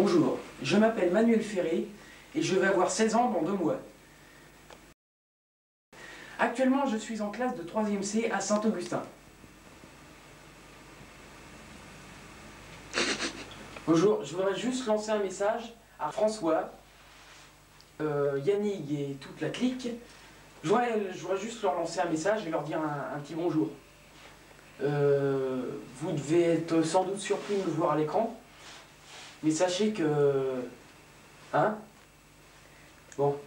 Bonjour, je m'appelle Manuel Ferré et je vais avoir 16 ans dans 2 mois. Actuellement, je suis en classe de 3e C à Saint-Augustin. Bonjour, je voudrais juste lancer un message à François, Yannick et toute la clique. Je voudrais juste leur lancer un message et leur dire un petit bonjour. Vous devez être sans doute surpris de me voir à l'écran, mais sachez que... Hein? Bon.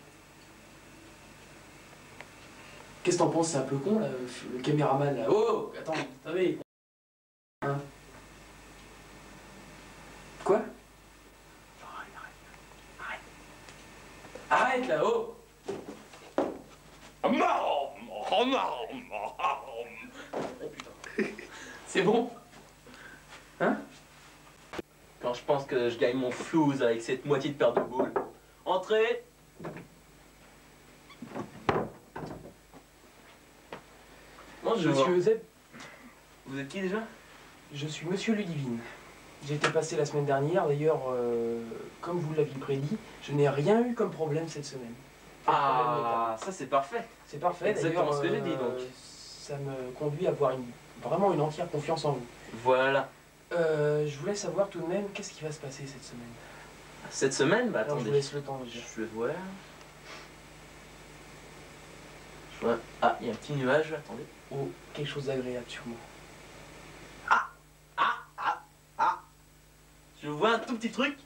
Qu'est-ce que t'en penses? C'est un peu con, là, le caméraman, là. Oh, attends, attendez. Hein? Quoi? Arrête, là, oh! Oh, putain. C'est bon? Hein? Quand je pense que je gagne mon flouze avec cette moitié de paire de boules. Entrez! Bonjour. Monsieur Euseb, Vous êtes qui déjà? je suis Monsieur Ludivine. J'ai été passé la semaine dernière, d'ailleurs, comme vous l'aviez prédit, je n'ai rien eu comme problème cette semaine. Ah, ça c'est parfait. C'est parfait, Exactement d'ailleurs, ce que j'ai dit, donc. ça me conduit à avoir vraiment une entière confiance en vous. Voilà. Je voulais savoir tout de même, qu'est-ce qui va se passer cette semaine? Cette semaine, bah Alors, je attendez. vous laisse le temps déjà. Je vais voir. Je vois. Ah, il y a un petit nuage là, attendez. Oh, quelque chose d'agréable sûrement. Je vois un tout petit truc.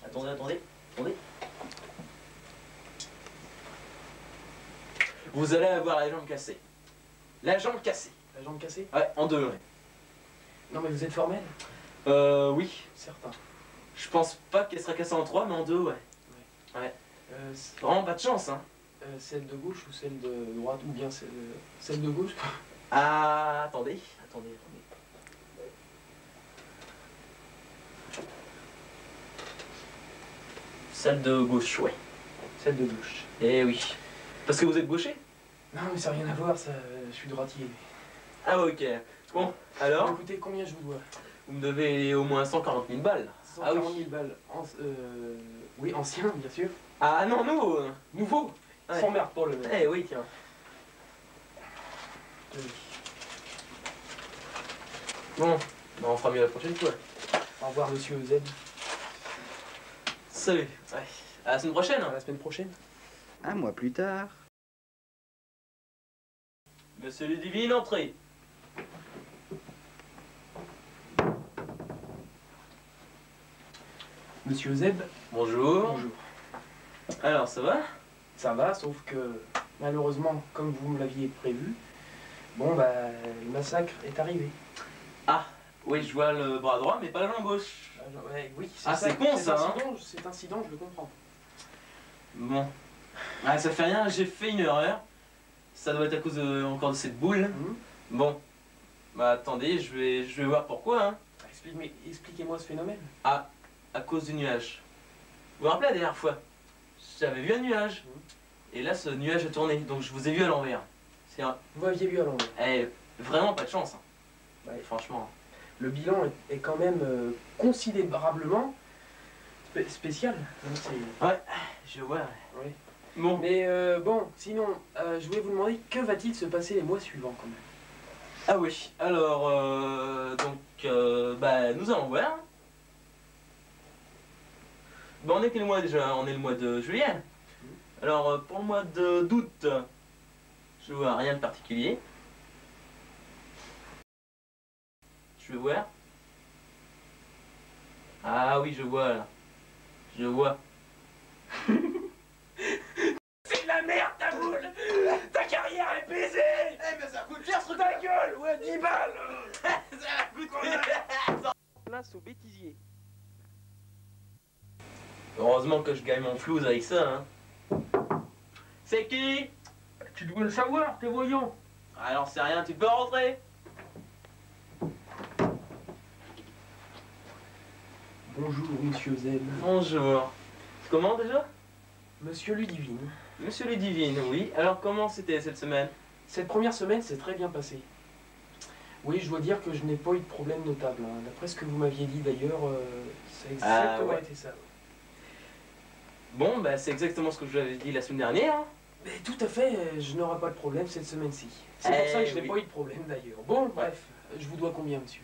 Attendez, attendez. Vous allez avoir la jambe cassée. La jambe cassée. La jambe cassée? Ouais, en deux. Ouais. Non mais vous êtes formel? Oui. Certain. Je pense pas qu'elle sera cassée en trois, mais en deux, ouais. Ouais. Vraiment pas de chance, hein. Celle de gauche ou celle de droite? Ou bien celle de gauche? Ah, attendez. Celle de gauche, ouais. Celle de gauche. Eh oui. Parce que vous êtes gaucher? Non mais ça n'a rien à voir, ça, je suis droitier. Ah, ok. Bon, alors, Écoutez, combien je vous dois? vous me devez au moins 140 000 balles. 140 000 balles. Oui, ancien, bien sûr. Ah non, nous Nouveau. Ouais. Sans merde pour le... Eh oui, tiens. Bon, bah on fera mieux la prochaine fois. Au revoir, monsieur Z. Salut. Ouais. À la semaine prochaine. À la semaine prochaine. Un mois plus tard. Monsieur Ludivine, entrez. Monsieur Zeb. Bonjour. Bonjour. Alors, ça va? Ça va, sauf que malheureusement, comme vous me l'aviez prévu, bon bah le massacre est arrivé. Ah, oui, je vois le bras droit, mais pas la jambe gauche. Ouais, oui, Ah, c'est con, ça, hein. Cet incident, je le comprends. Bon. Ah, ça fait rien, j'ai fait une erreur. Ça doit être à cause encore de cette boule. Bon. Bah attendez, je vais voir pourquoi, hein. Expliquez-moi ce phénomène. Ah, à cause du nuage. Vous vous rappelez la dernière fois? J'avais vu un nuage. Et là, ce nuage a tourné, donc je vous ai vu à l'envers. C'est un... Vous m'aviez vu à l'envers. Eh, vraiment pas de chance. Hein. Ouais. Franchement. Le bilan est quand même considérablement spécial. Ouais, je vois. Ouais. Bon. Mais bon, sinon, je voulais vous demander que va-t-il se passer les mois suivants quand même. Ah oui, alors, bah, nous allons voir. Bah, on est quel mois déjà? On est le mois de juillet. Alors, pour le mois d'août, je vois rien de particulier. Je vais voir. Ah oui, je vois là. Je vois. C'est de la merde ta boule! Ta carrière est baisée! Eh mais ça coûte cher ce truc! Ta gueule! Ouais, 10 balles! Ça coûte cher! Place au bêtisier. Heureusement que je gagne mon flouze avec ça, hein. C'est qui? Tu dois le savoir, t'es voyant. Alors c'est rien, tu peux rentrer. Bonjour, monsieur Zeb. Bonjour. Comment déjà? Monsieur Ludivine. Monsieur Ludivine, oui. Alors comment c'était cette semaine? Cette première semaine s'est très bien passée. Oui, je dois dire que je n'ai pas eu de problème notable, hein. D'après ce que vous m'aviez dit d'ailleurs, ça a exactement ouais. été ça. Bon, bah c'est exactement ce que je vous avais dit la semaine dernière. Mais tout à fait, je n'aurai pas de problème cette semaine-ci. C'est pour ça que je n'ai pas eu de problème d'ailleurs. Bon, bref, je vous dois combien, monsieur?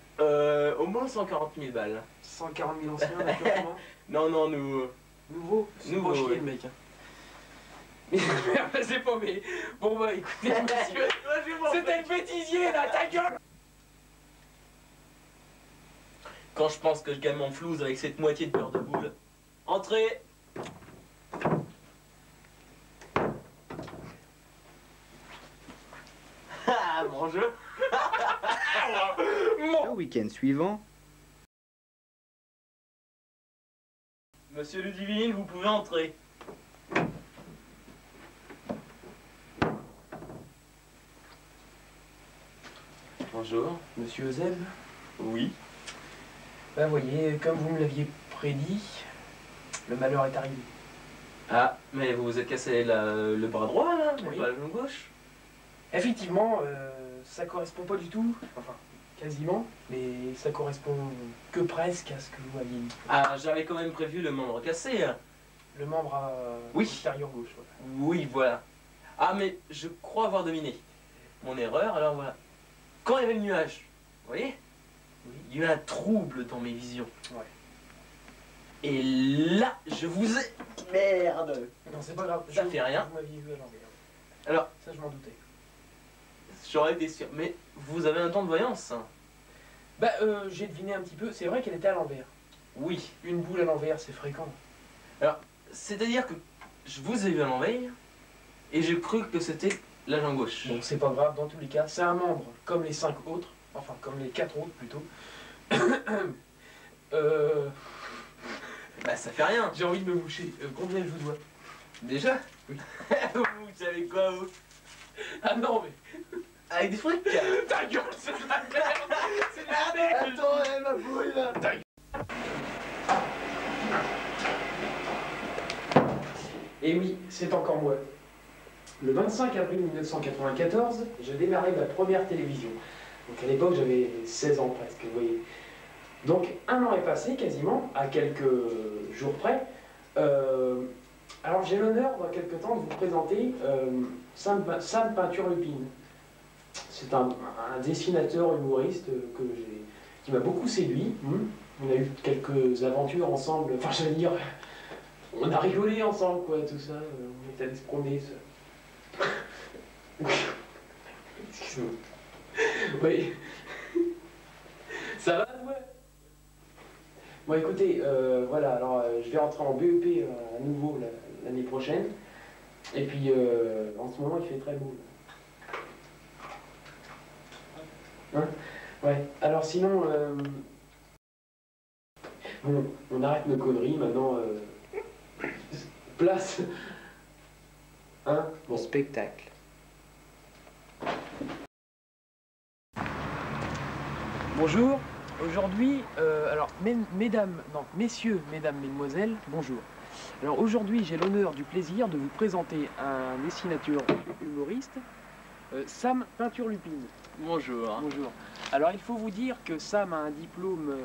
Au moins 140 000 balles. 140 000 anciens, naturellement. Non, non, nous... Nouveau? C'est Nouveau, pas chier, ouais. le mec. Mais c'est pas, mais... Bon bah écoutez, monsieur, c'était le bêtisier là, ta gueule! Quand je pense que je gagne mon flouze avec cette moitié de beurre de boule. Entrez! Ah, mon jeu! Le week-end suivant, Monsieur Ludivine, vous pouvez entrer. Bonjour. Monsieur Euseb, Oui. ben voyez, comme vous me l'aviez prédit, le malheur est arrivé. Ah, mais vous vous êtes cassé le bras droit, là, mais Oui. pas la jambe gauche. Effectivement, ça correspond pas du tout, enfin, quasiment, mais ça correspond que presque à ce que vous m'aviez dit. Ah, j'avais quand même prévu le membre cassé. Hein. Le membre Oui. postérieur gauche, voilà. Oui, voilà. Ah, mais je crois avoir deviné mon erreur, alors voilà. Quand il y avait le nuage, vous voyez, Oui. il y a eu un trouble dans mes visions. Ouais. Et là, je vous ai... Merde. Non, c'est pas grave. Ça fait rien. Vous m'aviez vu à l'envers. Alors, Ça, je m'en doutais. j'aurais été sûr, mais vous avez un temps de voyance. Bah, j'ai deviné un petit peu. C'est vrai qu'elle était à l'envers. Oui. Une boule à l'envers, c'est fréquent. C'est-à-dire que je vous ai vu à l'envers, et j'ai cru que c'était la jambe gauche. Bon, c'est pas grave, dans tous les cas. C'est un membre, comme les 5 autres. Enfin, comme les 4 autres, plutôt. Bah, ça fait rien. J'ai envie de me moucher. Combien je vous dois? Déjà. Oui. Vous savez quoi, vous? Ah non, mais... Avec des frics. Ta gueule, c'est de la merde! C'est de la merde! Attends, ma boule là. Et oui, c'est encore moi. Le 25 avril 1994, je démarrais ma première télévision. Donc à l'époque, j'avais 16 ans presque, vous voyez. Donc un an est passé quasiment, à quelques jours près. Alors j'ai l'honneur dans quelques temps de vous présenter Sam Peinture Lupine. C'est un dessinateur humoriste qui m'a beaucoup séduit. On a eu quelques aventures ensemble, enfin j'allais dire, on a rigolé ensemble quoi, tout ça. On est allé se promener. Excuse-moi. Oui. Ça va toi? Bon écoutez, voilà, alors je vais rentrer en BEP à nouveau l'année prochaine. Et puis en ce moment il fait très beau. Hein? Ouais, alors sinon, bon, on arrête nos conneries maintenant. Place. Hein? au spectacle. Bonjour, aujourd'hui, alors messieurs, mesdames, mesdemoiselles, bonjour. Alors aujourd'hui j'ai l'honneur du plaisir de vous présenter un dessinateur humoriste, Sam Peinture Lupine. Bonjour. Bonjour. Alors il faut vous dire que Sam a un diplôme,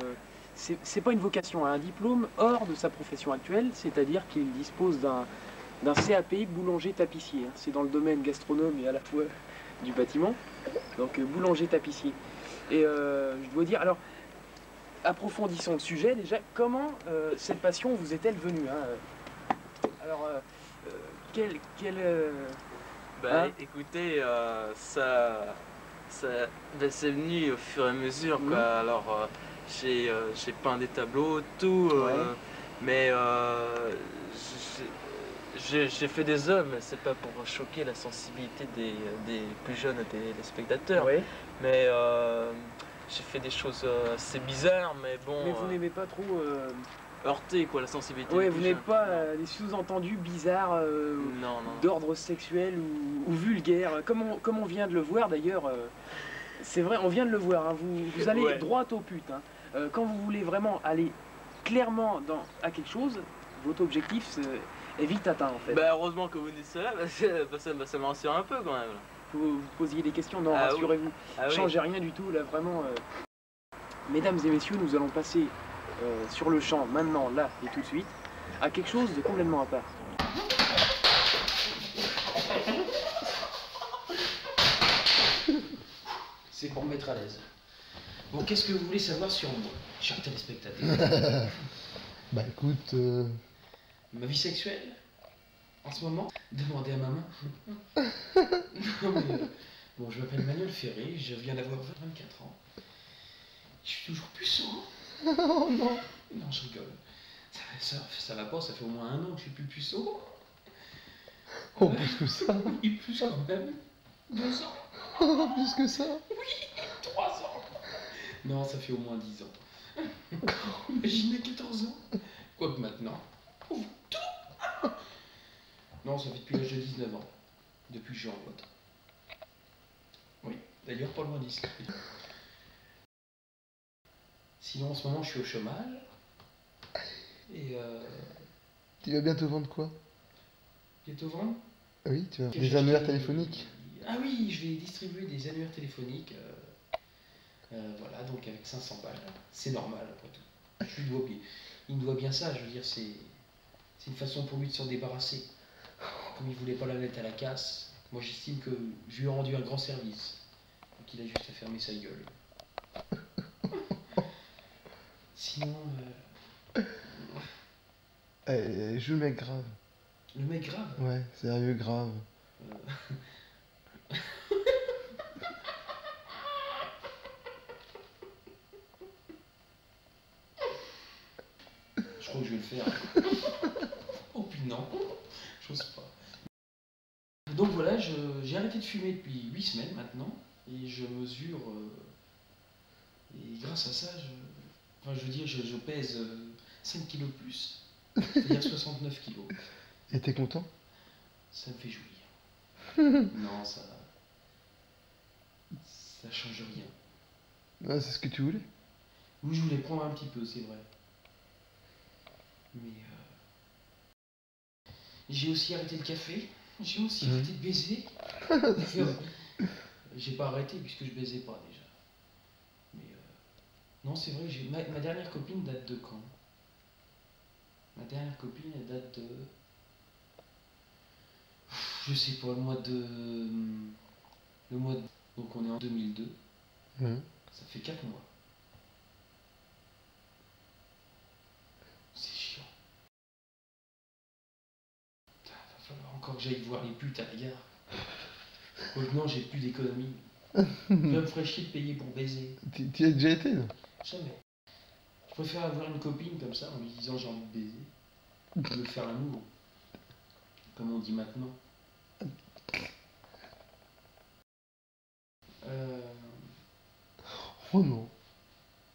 c'est pas une vocation, un diplôme hors de sa profession actuelle, c'est-à-dire qu'il dispose d'un CAP boulanger-tapissier. C'est dans le domaine gastronome et à la fois du bâtiment, donc boulanger-tapissier. Et je dois dire, alors, approfondissons le sujet déjà, comment cette passion vous est-elle venue hein Alors, Bah hein écoutez, ben, c'est venu au fur et à mesure quoi. Alors j'ai peint des tableaux, tout, Ouais. mais j'ai fait des œuvres, mais c'est pas pour choquer la sensibilité des plus jeunes des spectateurs. Ouais. Mais j'ai fait des choses assez bizarres, mais bon, Mais vous n'aimez pas trop... heurter quoi la sensibilité. Ouais, des vous plus n'aimez jeunes. pas les sous-entendus bizarres Non, non. d'ordre sexuel ou vulgaire, comme on vient de le voir d'ailleurs. C'est vrai, on vient de le voir, hein, vous allez Ouais. droit au but. Hein. Quand vous voulez vraiment aller clairement à quelque chose, votre objectif est vite atteint en fait. Bah heureusement que vous dites cela, parce que ça me rassure un peu quand même. vous posiez des questions. Non, Ah, rassurez-vous, Ah oui. changez rien du tout, là, vraiment. Mesdames et messieurs, nous allons passer sur le champ, maintenant, là et tout de suite, à quelque chose de complètement à part. C'est pour me mettre à l'aise. Bon, qu'est-ce que vous voulez savoir sur moi, chers téléspectateurs? Bah écoute, Ma vie sexuelle? En ce moment? Demandez à maman. Non mais... bon, je m'appelle Manuel Ferré, je viens d'avoir 24 ans. Je suis toujours puceau. oh non. Non, je rigole. Ça va pas, ça fait au moins 1 an que je suis plus puceau. Oh, plus que ça. Oui, plus quand même. 2 ans. Oh, plus que ça. 3 ans. Non, ça fait au moins 10 ans. Imaginez 14 ans. Quoique maintenant. Ouvre tout. Non, ça fait depuis l'âge de 19 ans. Depuis que je suis en boîte. Oui, d'ailleurs pas loin d'ici. Sinon en ce moment je suis au chômage. Et Tu vas bientôt vendre quoi? bientôt vendre. Oui, tu vas. Que Des j'ai annuaires acheté- téléphoniques. Ah oui, je vais distribuer des annuaires téléphoniques. Voilà, donc avec 500 balles. C'est normal après tout. Je lui dois bien. Il me doit bien ça, je veux dire, c'est une façon pour lui de s'en débarrasser. Comme il voulait pas la mettre à la casse, moi j'estime que je lui ai rendu un grand service. Donc il a juste à fermer sa gueule. Sinon, Joue le mec grave. le mec grave. Ouais, sérieux grave. Je crois que je vais le faire. Oh puis non, j'ose pas. Donc voilà, j'ai arrêté de fumer depuis 8 semaines maintenant, et je mesure, et grâce à ça, enfin je veux dire, je pèse 5 kilos de plus, c'est-à-dire 69 kilos. Et t'es content? Ça me fait jouir. Non, ça change rien. Ah, c'est ce que tu voulais? Oui, je voulais prendre un petit peu, c'est vrai. Mais j'ai aussi arrêté le café, j'ai aussi arrêté de baiser. J'ai pas arrêté puisque je baisais pas déjà. Mais non, c'est vrai, ma dernière copine date de quand? Ma dernière copine, elle date de... Je sais pas, le mois de... Donc on est en 2002, Mhm. ça fait 4 mois. C'est chiant. Putain, va falloir encore que j'aille voir les putes à la gare. Maintenant, j'ai plus d'économie. Ça me ferait chier de payer pour baiser. Tu y as déjà été, là? Jamais. Je préfère avoir une copine comme ça en lui disant j'ai envie de baiser. De me faire l'amour. Comme on dit maintenant. Oh non.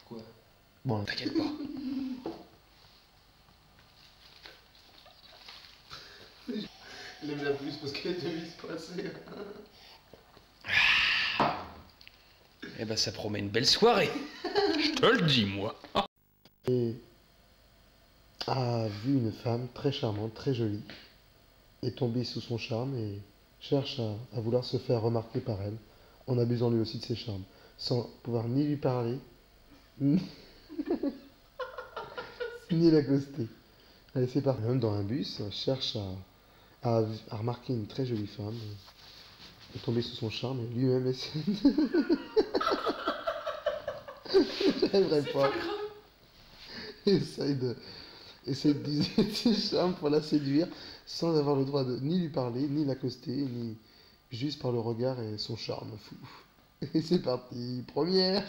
Quoi? Bon, T'inquiète pas. il aime la plus parce qu'elle devait se passer. Eh ben ça promet une belle soirée. Je te le dis moi. Et a vu une femme très charmante, très jolie, est tombé sous son charme et cherche à vouloir se faire remarquer par elle, en abusant lui aussi de ses charmes, sans pouvoir ni lui parler, ni, ni l'accoster. Allez, c'est parti. Même dans un bus, cherche à remarquer une très jolie femme, est tombé sous son charme et lui-même essaie de... J'arriverai pas. Essaye d'user de ses charmes pour la séduire sans avoir le droit de ni lui parler, ni l'accoster, ni juste par le regard et son charme fou. Et c'est parti, première.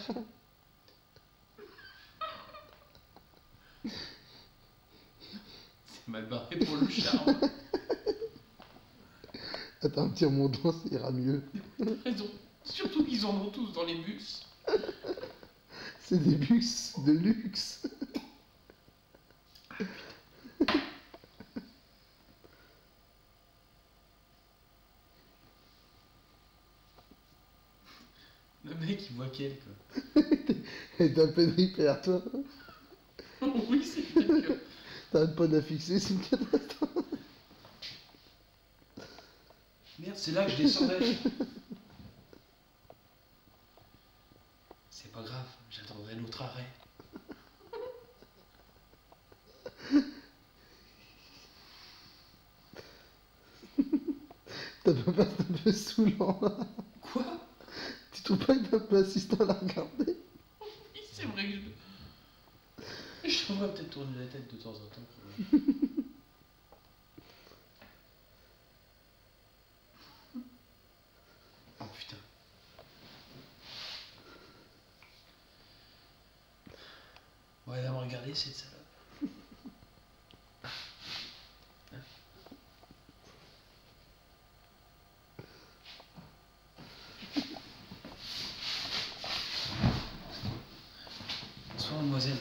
C'est mal barré pour le charme. Attends, tire mon doigt, ça ira mieux. T'as raison. Surtout qu'ils en ont tous dans les bus. C'est des bus de luxe. Le mec il voit quel quoi. Et t'as peine hyper, toi. Oui, c'est vrai que... T'as pas à fixer, c'est une catastrophe. Merde, c'est là que je descendais. à notre arrêt. T'as pas peur, c'est un peu saoulant. Quoi? Tu trouves pas que t'es un peu assistant à la regarder? Oui, c'est vrai que je devrais peut-être tourner la tête de temps en temps. Quand même. Oh putain. Ouais, elle va me regarder cette salope. Bonsoir, mademoiselle.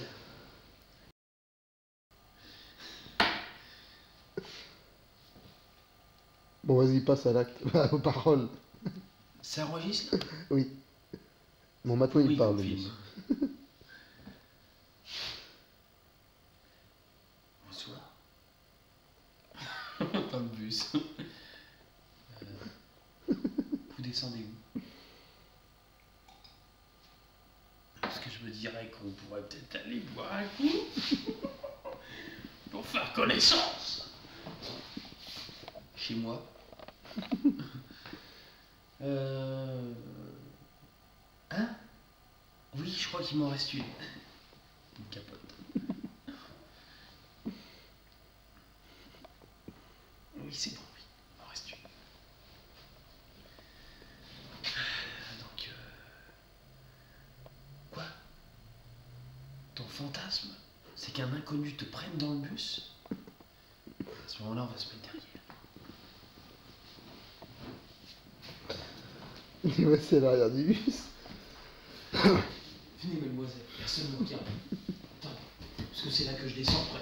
Bon, vas-y, passe à l'acte, aux paroles. Ça enregistre là? Oui. Bon, maintenant il Oui, parle. mon lui. fils. Bonsoir. Dans le bus. Vous descendez où? Parce que je me dirais qu'on pourrait peut-être aller boire un coup pour faire connaissance. Chez moi. Hein? Oui, je crois qu'il m'en reste une. Une capote. Oui, c'est bon, oui. Il m'en reste une. Donc, quoi? Ton fantasme, c'est qu'un inconnu te prenne dans le bus? À ce moment-là, on va se mettre derrière. Il va c'est l'arrière du bus. Venez, mademoiselle, personne ne me regarde. Attendez, parce que c'est là que je descends après.